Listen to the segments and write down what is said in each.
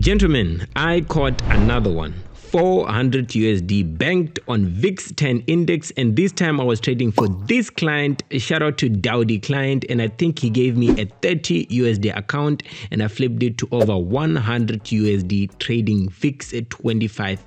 Gentlemen, I caught another one. 400 USD banked on VIX 10 index, and this time I was trading for this client. Shout out to Dowdy client, and I think he gave me a 30 USD account and I flipped it to over 100 USD trading VIX at 25.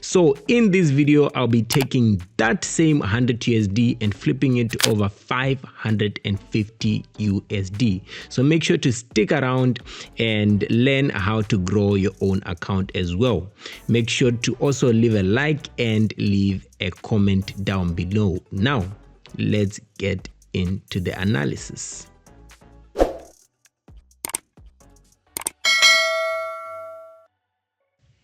So in this video, I'll be taking that same 100 USD and flipping it to over 550 USD. So make sure to stick around and learn how to grow your own account as well. Make sure to also leave a like and leave a comment down below. Now, let's get into the analysis.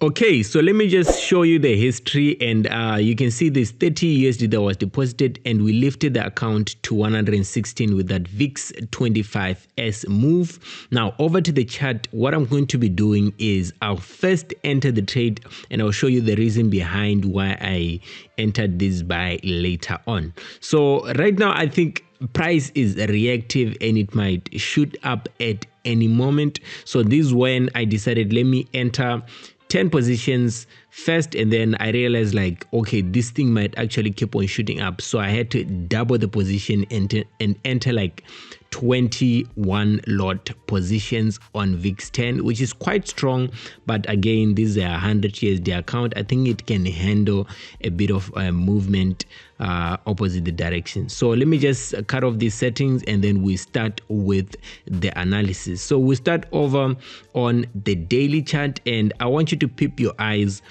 Okay, so let me just show you the history, and you can see this 30 USD that was deposited, and we lifted the account to 116 with that VIX 25S move. Now over to the chart, what I'm going to be doing is I'll first enter the trade and I'll show you the reason behind why I entered this buy later on. So right now I think price is reactive and it might shoot up at any moment. So this is when I decided, let me enter 10 positions first, and then I realized like, okay, this thing might actually keep on shooting up, so I had to double the position and enter like 21 lot positions on VIX 10, which is quite strong. But again, this is a 100 USD account. I think it can handle a bit of movement opposite the direction. So let me just cut off these settings and then we start with the analysis. So we start over on the daily chart, and I want you to peep your eyes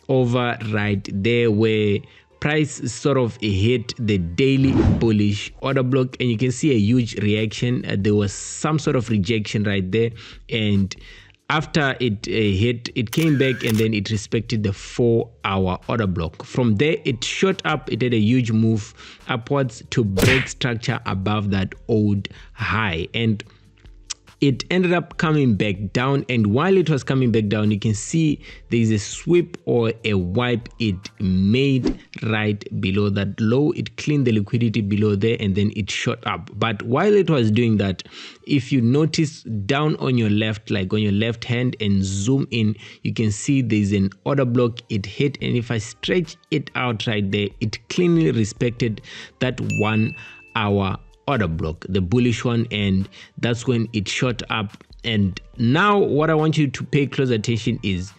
over right there where price sort of hit the daily bullish order block, and you can see a huge reaction. There was some sort of rejection right there, and after it hit, it came back and then it respected the 4-hour order block. From there, it shot up. It had a huge move upwards to break structure above that old high, and it ended up coming back down. And while it was coming back down, you can see there is a sweep or a wipe it made right below that low. It cleaned the liquidity below there and then it shot up. But while it was doing that, if you notice down on your left, like on your left hand, and zoom in, you can see there's an order block it hit, and if I stretch it out right there, it cleanly respected that 1 hour order block, the bullish one, and that's when it shot up. And now what I want you to pay close attention is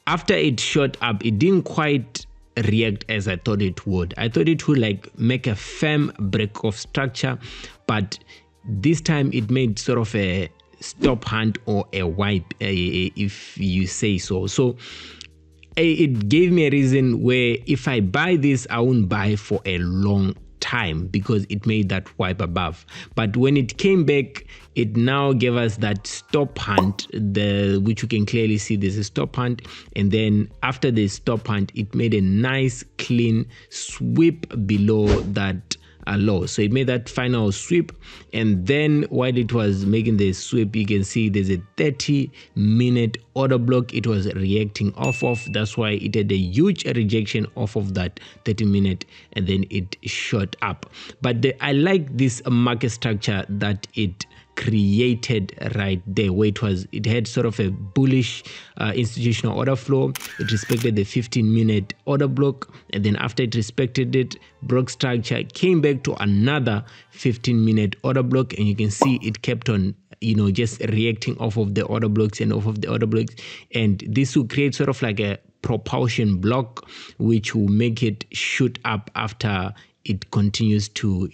after it shot up, it didn't quite react as I thought it would. I thought it would like make a firm break of structure, but this time it made sort of a stop hunt or a wipe, if you say so. So it gave me a reason where if I buy this, I won't buy for a long time because it made that wipe above. But when it came back, it now gave us that stop hunt, which you can clearly see there's a stop hunt, and then after the stop hunt, it made a nice clean sweep below that low. So it made that final sweep, and then while it was making the sweep, you can see there's a 30-minute order block it was reacting off of. That's why it had a huge rejection off of that 30-minute, and then it shot up. But I like this market structure that it created right there, where it had sort of a bullish institutional order flow. It respected the 15-minute order block, and then after it respected it, broke structure, came back to another 15-minute order block, and you can see it kept on just reacting off of the order blocks and off of the order blocks, and this will create sort of like a propulsion block which will make it shoot up after it continues to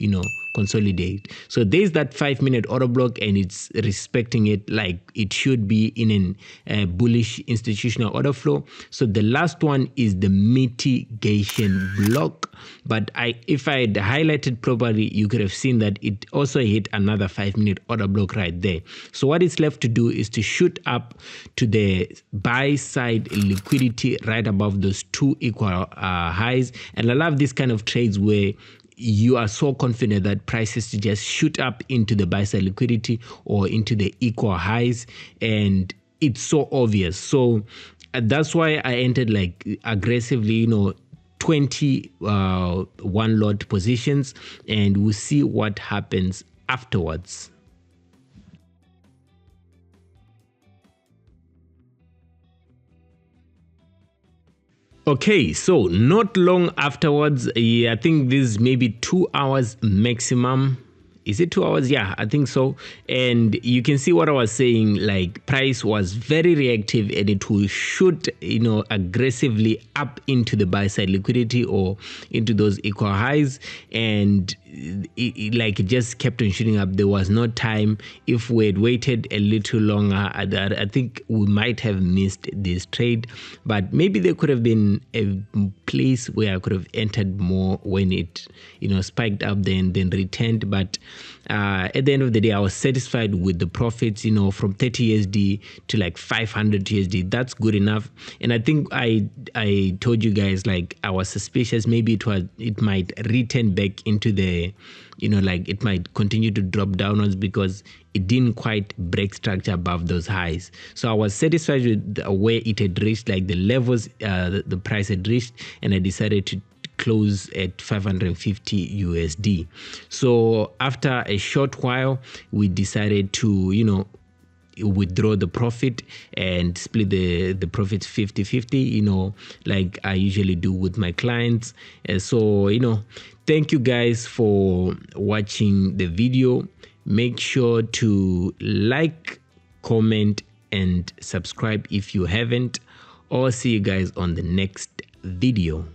consolidate. So there's that 5-minute order block, and it's respecting it like it should be in a bullish institutional order flow. So the last one is the mitigation block, but if I had highlighted properly, you could have seen that it also hit another 5-minute order block right there. So what is left to do is to shoot up to the buy side liquidity right above those two equal highs. And I love this kind of trades where you are so confident that prices to just shoot up into the buy side liquidity or into the equal highs, and it's so obvious. So that's why I entered like aggressively, 21 lot positions, and we'll see what happens afterwards. Okay, so not long afterwards, I think this maybe 2 hours maximum. Is it 2 hours? Yeah, I think so. And you can see what I was saying, like price was very reactive and it will shoot, aggressively up into the buy side liquidity or into those equal highs. And it just kept on shooting up. There was no time. If we had waited a little longer, I think we might have missed this trade. But maybe there could have been a place where I could have entered more when it, spiked up then returned. But at the end of the day, I was satisfied with the profits, from 30 USD to like 500 USD. That's good enough. And I think I told you guys, like, I was suspicious. Maybe it might return back into the, like it might continue to drop downwards because it didn't quite break structure above those highs. So I was satisfied with where it had reached, like the levels the price had reached, and I decided to close at 550 USD. So after a short while, we decided to, withdraw the profit and split the profits 50-50, like I usually do with my clients. So, thank you guys for watching the video. Make sure to like, comment, and subscribe if you haven't. I'll see you guys on the next video.